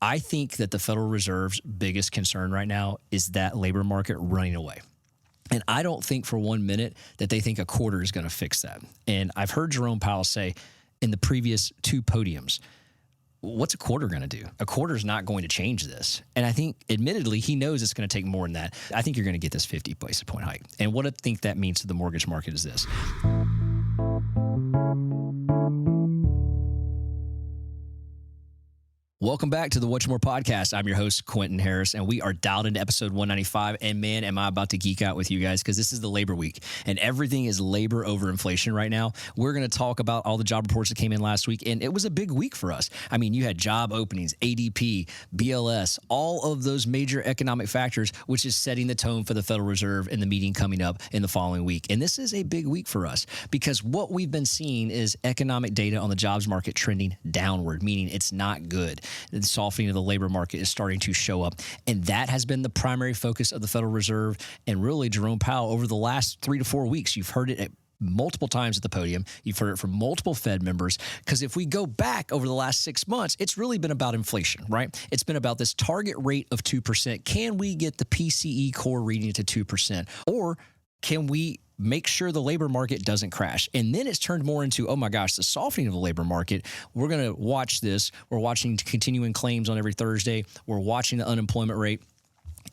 I think that the Federal Reserve's biggest concern right now is that labor market running away. And I don't think for 1 minute that they think a quarter is going to fix that. And I've heard Jerome Powell say in the previous two podiums, what's a quarter going to do? A quarter is not going to change this. And I think, admittedly, he knows it's going to take more than that. I think you're going to get this 50 basis point hike. And what I think that means to the mortgage market is this. Welcome back to the What's More podcast. I'm your host, Quentin Harris, and we are dialed into episode 195. And man, am I about to geek out with you guys because this is the labor week and everything is labor over inflation right now. We're going to talk about all the job reports that came in last week, and it was a big week for us. I mean, you had job openings, ADP, BLS, all of those major economic factors, which is setting the tone for the Federal Reserve in the meeting coming up in the following week. And this is a big week for us because what we've been seeing is economic data on the jobs market trending downward, meaning it's not good. The softening of the labor market is starting to show up. And that has been the primary focus of the Federal Reserve and really Jerome Powell over the last 3 to 4 weeks. You've heard it multiple times at the podium. You've heard it from multiple Fed members. Because if we go back over the last 6 months, it's really been about inflation, right? It's been about this target rate of 2%. Can we get the PCE core reading to 2%? Or can we make sure the labor market doesn't crash? And then it's turned more into, oh my gosh, the softening of the labor market. We're going to watch this. We're watching continuing claims on every Thursday. We're watching the unemployment rate.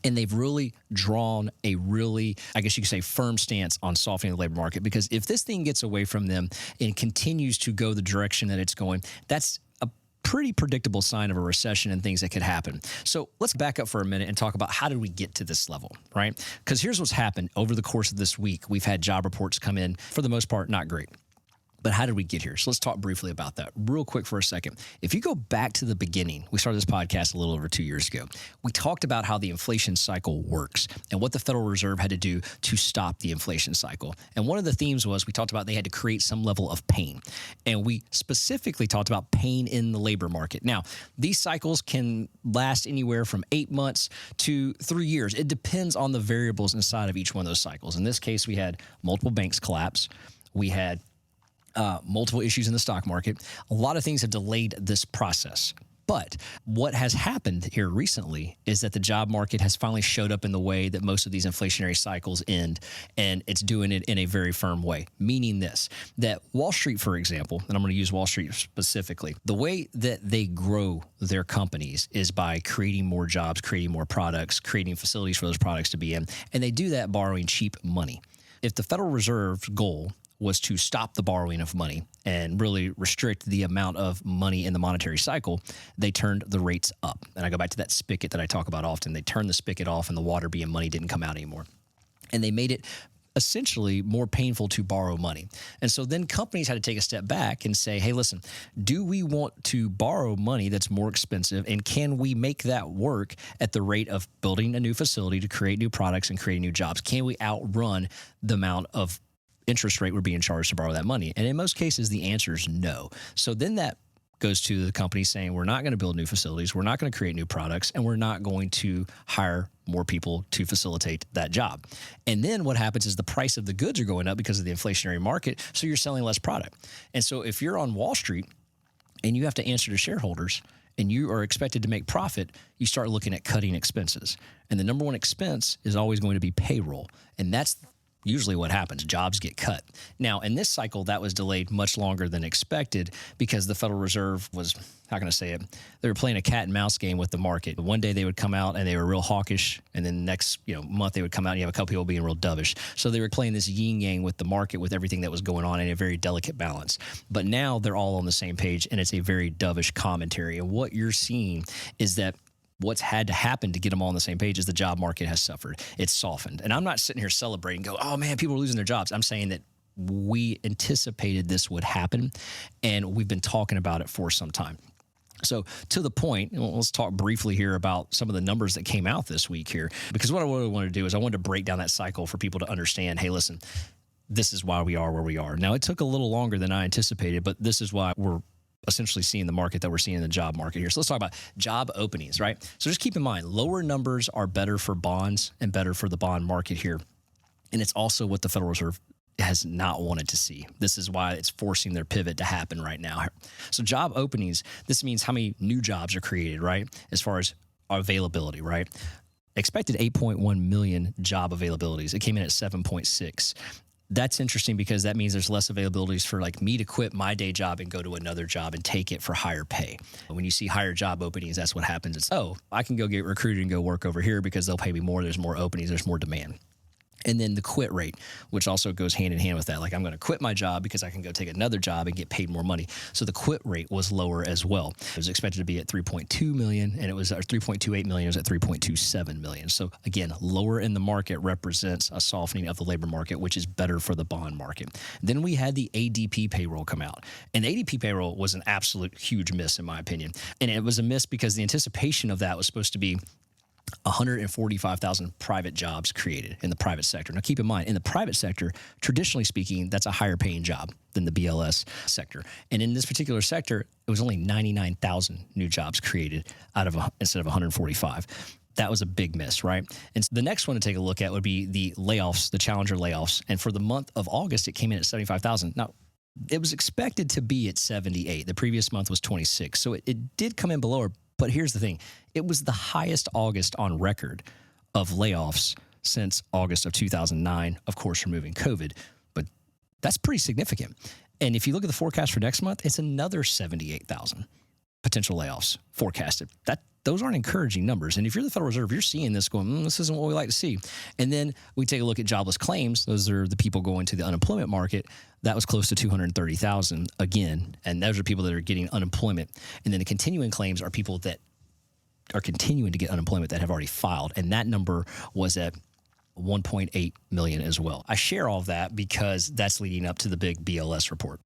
And they've really drawn a really, I guess you could say, firm stance on softening the labor market. Because if this thing gets away from them and continues to go the direction that it's going, that's a pretty predictable sign of a recession and things that could happen. So let's back up for a minute and talk about how did we get to this level, right? Because here's what's happened over the course of this week. We've had job reports come in, for the most part, not great. But how did we get here? So let's talk briefly about that real quick for a second. If you go back to the beginning, we started this podcast a little over 2 years ago. We talked about how the inflation cycle works and what the Federal Reserve had to do to stop the inflation cycle. And one of the themes was we talked about they had to create some level of pain. And we specifically talked about pain in the labor market. Now, these cycles can last anywhere from 8 months to 3 years. It depends on the variables inside of each one of those cycles. In this case, we had multiple banks collapse. We had multiple issues in the stock market. A lot of things have delayed this process. But what has happened here recently is that the job market has finally showed up in the way that most of these inflationary cycles end, and it's doing it in a very firm way, meaning this, that Wall Street, for example, and I'm going to use Wall Street specifically, the way that they grow their companies is by creating more jobs, creating more products, creating facilities for those products to be in, and they do that borrowing cheap money. If the Federal Reserve's goal was to stop the borrowing of money and really restrict the amount of money in the monetary cycle, they turned the rates up. And I go back to that spigot that I talk about often. They turned the spigot off and the water being money didn't come out anymore. And they made it essentially more painful to borrow money. And so then companies had to take a step back and say, hey, listen, do we want to borrow money that's more expensive? And can we make that work at the rate of building a new facility to create new products and create new jobs? Can we outrun the amount of interest rate we're being charged to borrow that money? And in most cases, the answer is no. So then that goes to the company saying, we're not going to build new facilities, we're not going to create new products, and we're not going to hire more people to facilitate that job. And then what happens is the price of the goods are going up because of the inflationary market, so you're selling less product. And so if you're on Wall Street and you have to answer to shareholders and you are expected to make profit, you start looking at cutting expenses. And the number one expense is always going to be payroll. And that's usually what happens. Jobs get cut. Now, in this cycle, that was delayed much longer than expected because the Federal Reserve was, how can I say it? They were playing a cat and mouse game with the market. One day they would come out and they were real hawkish, and then next month they would come out and you have a couple people being real dovish. So they were playing this yin yang with the market with everything that was going on in a very delicate balance. But now they're all on the same page, and it's a very dovish commentary. And what you're seeing is that what's had to happen to get them all on the same page is the job market has suffered. It's softened. And I'm not sitting here celebrating, go, oh man, people are losing their jobs. I'm saying that we anticipated this would happen, and we've been talking about it for some time. So to the point, let's talk briefly here about some of the numbers that came out this week here, because what I really wanted to do is I wanted to break down that cycle for people to understand, hey, listen, this is why we are where we are. Now, it took a little longer than I anticipated, but this is why we're essentially seeing the market that we're seeing in the job market here. So let's talk about job openings, right? So just keep in mind, lower numbers are better for bonds and better for the bond market here. And it's also what the Federal Reserve has not wanted to see. This is why it's forcing their pivot to happen right now. So job openings, this means how many new jobs are created, right? As far as availability, right? Expected 8.1 million job availabilities. It came in at 7.6. That's interesting because that means there's less availabilities for like me to quit my day job and go to another job and take it for higher pay. When you see higher job openings, that's what happens. It's, oh, I can go get recruited and go work over here because they'll pay me more. There's more openings. There's more demand. And then the quit rate, which also goes hand in hand with that. Like I'm going to quit my job because I can go take another job and get paid more money. So the quit rate was lower as well. It was expected to be at 3.2 million and it was 3.28 million. It was at 3.27 million. So again, lower in the market represents a softening of the labor market, which is better for the bond market. Then we had the ADP payroll come out. And the ADP payroll was an absolute huge miss in my opinion. And it was a miss because the anticipation of that was supposed to be 145,000 private jobs created in the private sector. Now, keep in mind, in the private sector, traditionally speaking, that's a higher paying job than the BLS sector. And in this particular sector, it was only 99,000 new jobs created instead of 145. That was a big miss, right? And so the next one to take a look at would be the layoffs, the challenger layoffs. And for the month of August, it came in at 75,000. Now, it was expected to be at 78. The previous month was 26. So it did come in below. But here's the thing. It was the highest August on record of layoffs since August of 2009, of course, removing COVID. But that's pretty significant. And if you look at the forecast for next month, it's another 78,000 potential layoffs forecasted. Those aren't encouraging numbers. And if you're the Federal Reserve, you're seeing this going, this isn't what we like to see. And then we take a look at jobless claims. Those are the people going to the unemployment market. That was close to 230,000 again. And those are people that are getting unemployment. And then the continuing claims are people that are continuing to get unemployment that have already filed. And that number was at 1.8 million as well. I share all of that because that's leading up to the big BLS report.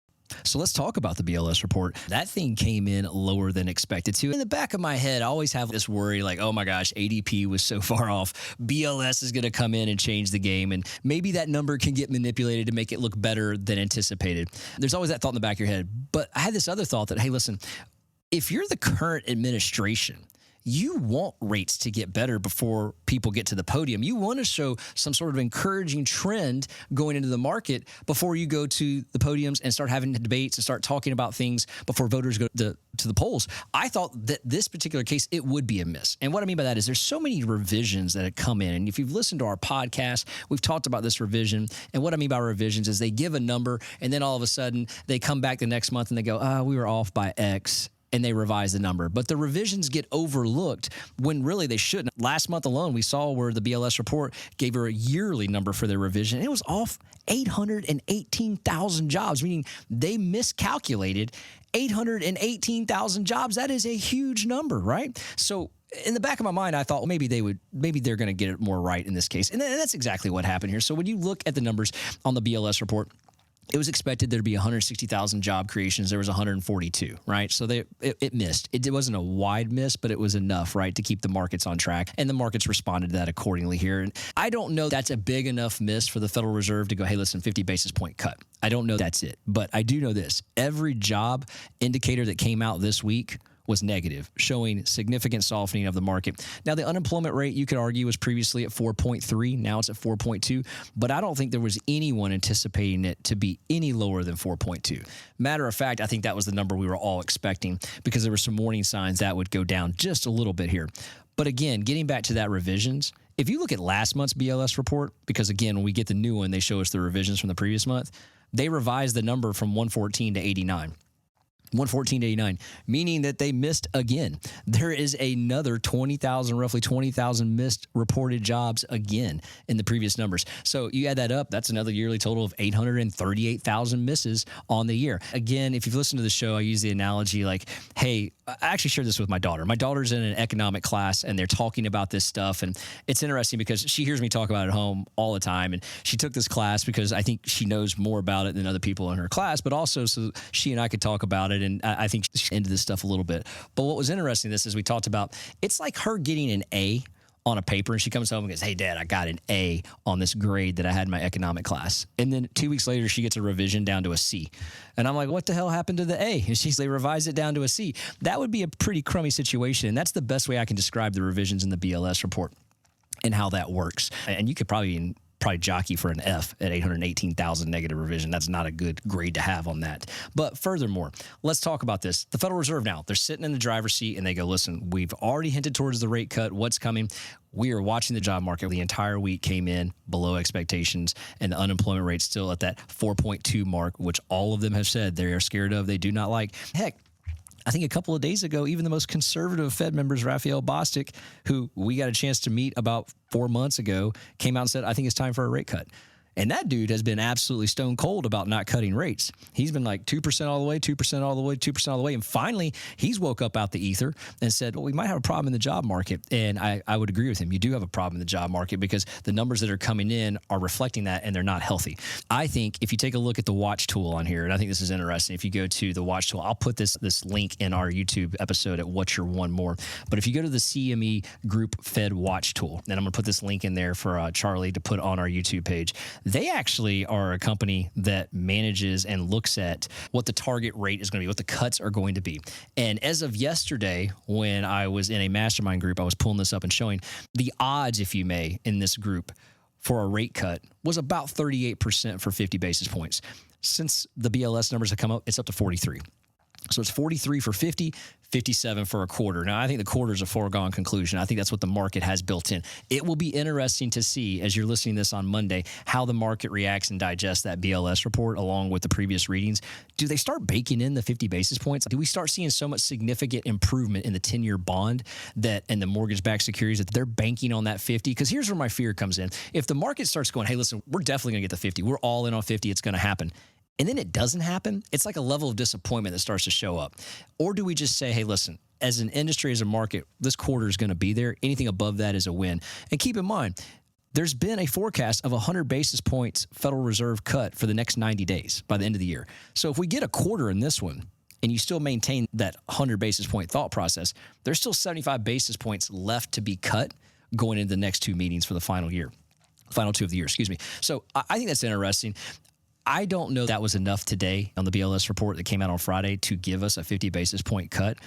So let's talk about the BLS report. That thing came in lower than expected to. In the back of my head, I always have this worry like, oh my gosh, ADP was so far off. BLS is going to come in and change the game. And maybe that number can get manipulated to make it look better than anticipated. There's always that thought in the back of your head. But I had this other thought that, hey, listen, if you're the current administration, you want rates to get better before people get to the podium. You want to show some sort of encouraging trend going into the market before you go to the podiums and start having debates and start talking about things before voters go to the polls. I thought that this particular case, it would be a miss. And what I mean by that is there's so many revisions that have come in. And if you've listened to our podcast, we've talked about this revision. And what I mean by revisions is they give a number and then all of a sudden they come back the next month and they go, we were off by X. And they revise the number. But the revisions get overlooked when really they shouldn't. Last month alone, we saw where the BLS report gave her a yearly number for their revision. It was off 818,000 jobs, meaning they miscalculated 818,000 jobs. That is a huge number, right? So in the back of my mind, I thought, well, maybe they're going to get it more right in this case. And that's exactly what happened here. So when you look at the numbers on the BLS report, it was expected there to be 160,000 job creations. There was 142, right? So it missed. It wasn't a wide miss, but it was enough, right, to keep the markets on track. And the markets responded to that accordingly here. And I don't know that's a big enough miss for the Federal Reserve to go, hey, listen, 50 basis point cut. I don't know that's it. But I do know this. Every job indicator that came out this week was negative, showing significant softening of the market. Now, the unemployment rate, you could argue, was previously at 4.3. Now it's at 4.2. But I don't think there was anyone anticipating it to be any lower than 4.2. Matter of fact, I think that was the number we were all expecting because there were some warning signs that would go down just a little bit here. But again, getting back to that revisions, if you look at last month's BLS report, because again, when we get the new one, they show us the revisions from the previous month, they revised the number from 114 to 89. 114 to 89, meaning that they missed again. There is another 20,000, roughly 20,000 missed reported jobs again in the previous numbers. So you add that up, that's another yearly total of 838,000 misses on the year. Again, if you've listened to the show, I use the analogy like, hey, I actually shared this with my daughter. My daughter's in an economic class and they're talking about this stuff. And it's interesting because she hears me talk about it at home all the time. And she took this class because I think she knows more about it than other people in her class, but also so she and I could talk about it. And I think she's into this stuff a little bit. But what was interesting, this is we talked about, it's like her getting an A on a paper and she comes home and goes, hey, Dad, I got an A on this grade that I had in my economic class. And then 2 weeks later, she gets a revision down to a C. And I'm like, what the hell happened to the A? And they revised it down to a C. That would be a pretty crummy situation. And that's the best way I can describe the revisions in the BLS report and how that works. And you could probably probably jockey for an F at 818,000 negative revision. That's not a good grade to have on that. But furthermore, let's talk about this. The Federal Reserve now, they're sitting in the driver's seat and they go, listen, we've already hinted towards the rate cut. What's coming? We are watching the job market. The entire week came in below expectations, and the unemployment rate still at that 4.2 mark, which all of them have said they are scared of. They do not like. Heck, I think a couple of days ago, even the most conservative Fed members, Raphael Bostic, who we got a chance to meet about 4 months ago, came out and said, I think it's time for a rate cut. And that dude has been absolutely stone cold about not cutting rates. He's been like 2% all the way, 2% all the way, 2% all the way. And finally, he's woke up out the ether and said, well, we might have a problem in the job market. And I would agree with him. You do have a problem in the job market because the numbers that are coming in are reflecting that, and they're not healthy. I think if you take a look at the watch tool on here, and I think this is interesting, if you go to the watch tool, I'll put this link in our YouTube episode at What's Your One More. But if you go to the CME Group Fed Watch tool, and I'm going to put this link in there for Charlie to put on our YouTube page, they actually are a company that manages and looks at what the target rate is going to be, what the cuts are going to be. And as of yesterday, when I was in a mastermind group, I was pulling this up and showing the odds, if you may, in this group for a rate cut was about 38% for 50 basis points. Since the BLS numbers have come up, it's up to 43. So it's 43 for 50, 57 for a quarter. Now, I think the quarter is a foregone conclusion. I think that's what the market has built in. It will be interesting to see, as you're listening to this on Monday, how the market reacts and digests that BLS report along with the previous readings. Do they start baking in the 50 basis points? Do we start seeing so much significant improvement in the 10-year bond and the mortgage-backed securities that they're banking on that 50? Because here's where my fear comes in. If the market starts going, hey, listen, we're definitely going to get the 50. We're all in on 50. It's going to happen. And then it doesn't happen, it's like a level of disappointment that starts to show up. Or do we just say, hey, listen, as an industry, as a market, this quarter is going to be there. Anything above that is a win. And keep in mind, there's been a forecast of 100 basis points Federal Reserve cut for the next 90 days by the end of the year. So if we get a quarter in this one, and you still maintain that 100 basis point thought process, there's still 75 basis points left to be cut going into the next two meetings for the final two of the year, excuse me. So I think that's interesting. I don't know that was enough today on the BLS report that came out on Friday to give us a 50 basis point cut,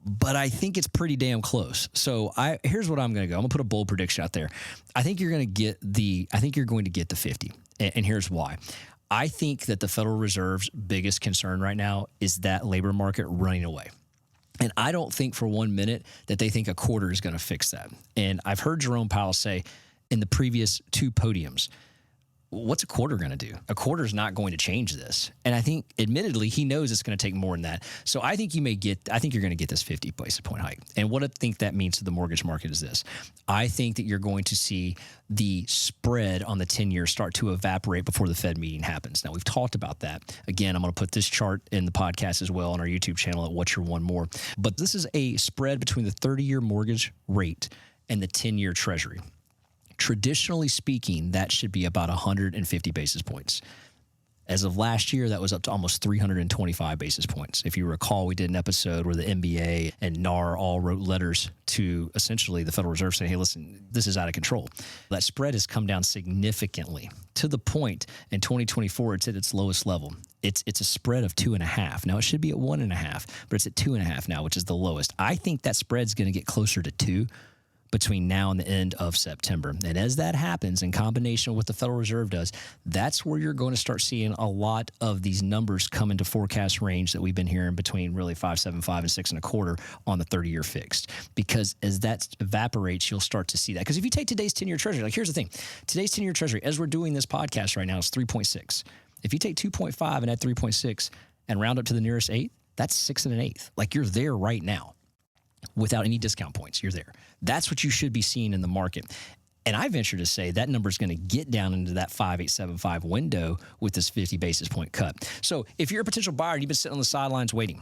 but I think it's pretty damn close. So here's what I'm going to go. I'm going to put a bold prediction out there. I think you're going to get the 50, and here's why. I think that the Federal Reserve's biggest concern right now is that labor market running away. And I don't think for 1 minute that they think a quarter is going to fix that. And I've heard Jerome Powell say in the previous two podiums, what's a quarter going to do? A quarter is not going to change this. And I think, admittedly, he knows it's going to take more than that. So I think you're going to get this 50 basis point hike. And what I think that means to the mortgage market is this. I think that you're going to see the spread on the 10-year start to evaporate before the Fed meeting happens. Now, we've talked about that. Again, I'm going to put this chart in the podcast as well on our YouTube channel at What's Your One More. But this is a spread between the 30-year mortgage rate and the 10-year Treasury. Traditionally speaking, that should be about 150 basis points. As of last year, that was up to almost 325 basis points. If you recall, we did an episode where the NBA and NAR all wrote letters to essentially the Federal Reserve saying, hey, listen, this is out of control. That spread has come down significantly to the point in 2024, it's at its lowest level. It's a spread of 2.5. Now, it should be at 1.5, but it's at 2.5 now, which is the lowest. I think that spread's going to get closer to 2 between now and the end of September. And as that happens, in combination with what the Federal Reserve does, that's where you're going to start seeing a lot of these numbers come into forecast range that we've been hearing between really 5.75 and 6.25 on the 30-year fixed. Because as that evaporates, you'll start to see that. Because if you take today's 10-year Treasury, like here's the thing, today's 10-year Treasury, as we're doing this podcast right now, is 3.6. If you take 2.5 and add 3.6 and round up to the nearest 8, that's 6 1/8. Like you're there right now. Without any discount points, you're there. That's what you should be seeing in the market. And I venture to say that number is going to get down into that 5.875 window with this 50 basis point cut. So if you're a potential buyer, you've been sitting on the sidelines waiting,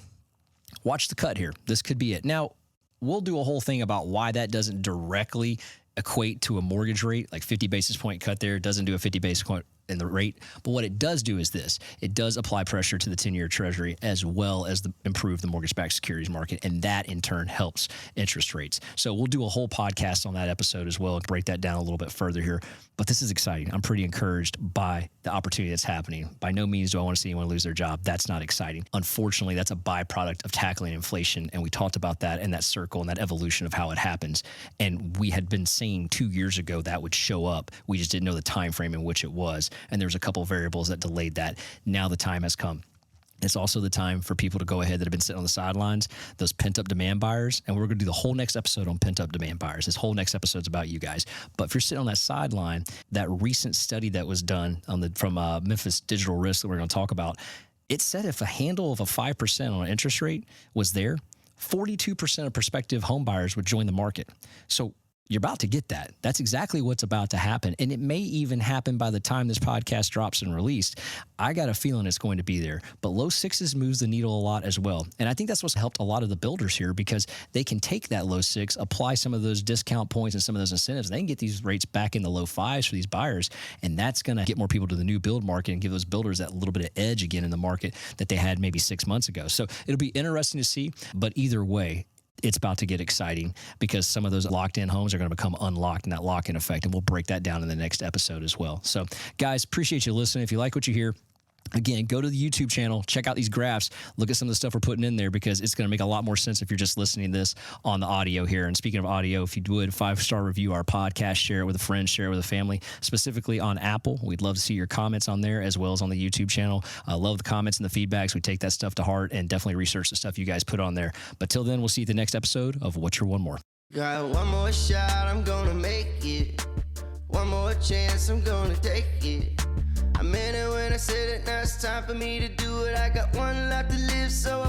watch the cut here. This could be it. Now, we'll do a whole thing about why that doesn't directly equate to a mortgage rate, like 50 basis point cut there. It doesn't do a 50 basis point in the rate. But what it does do is this. It does apply pressure to the 10-year Treasury as well as improve the mortgage-backed securities market. And that, in turn, helps interest rates. So we'll do a whole podcast on that episode as well and break that down a little bit further here. But this is exciting. I'm pretty encouraged by the opportunity that's happening. By no means do I want to see anyone lose their job. That's not exciting. Unfortunately, that's a byproduct of tackling inflation. And we talked about that in that circle and that evolution of how it happens. And we had been saying saying 2 years ago that would show up. We just didn't know the time frame in which it was. And there was a couple of variables that delayed that. Now the time has come. It's also the time for people to go ahead that have been sitting on the sidelines, those pent-up demand buyers. And we're going to do the whole next episode on pent-up demand buyers. This whole next episode is about you guys. But if you're sitting on that sideline, that recent study that was done from Memphis Digital Risk that we're going to talk about, it said if a handle of a 5% on an interest rate was there, 42% of prospective home buyers would join the market. So you're about to get that. That's exactly what's about to happen. And it may even happen by the time this podcast drops and released. I got a feeling it's going to be there. But low sixes moves the needle a lot as well. And I think that's what's helped a lot of the builders here, because they can take that low six, apply some of those discount points and some of those incentives. They can get these rates back in the low fives for these buyers. And that's going to get more people to the new build market and give those builders that little bit of edge again in the market that they had maybe 6 months ago. So it'll be interesting to see. But either way, it's about to get exciting, because some of those locked in homes are going to become unlocked in that lock-in effect. And we'll break that down in the next episode as well. So guys, appreciate you listening. If you like what you hear, again, go to the YouTube channel, check out these graphs, look at some of the stuff we're putting in there, because it's going to make a lot more sense if you're just listening to this on the audio here. And speaking of audio, if you would 5-star review our podcast, share it with a friend, share it with a family, specifically on Apple. We'd love to see your comments on there as well as on the YouTube channel. I love the comments and the feedbacks. We take that stuff to heart and definitely research the stuff you guys put on there. But till then, we'll see you at the next episode of What's Your One More. Got one more shot, I'm gonna make it. One more chance, I'm gonna take it. I meant it when I said it, now it's time for me to do it. I got one life to live, so I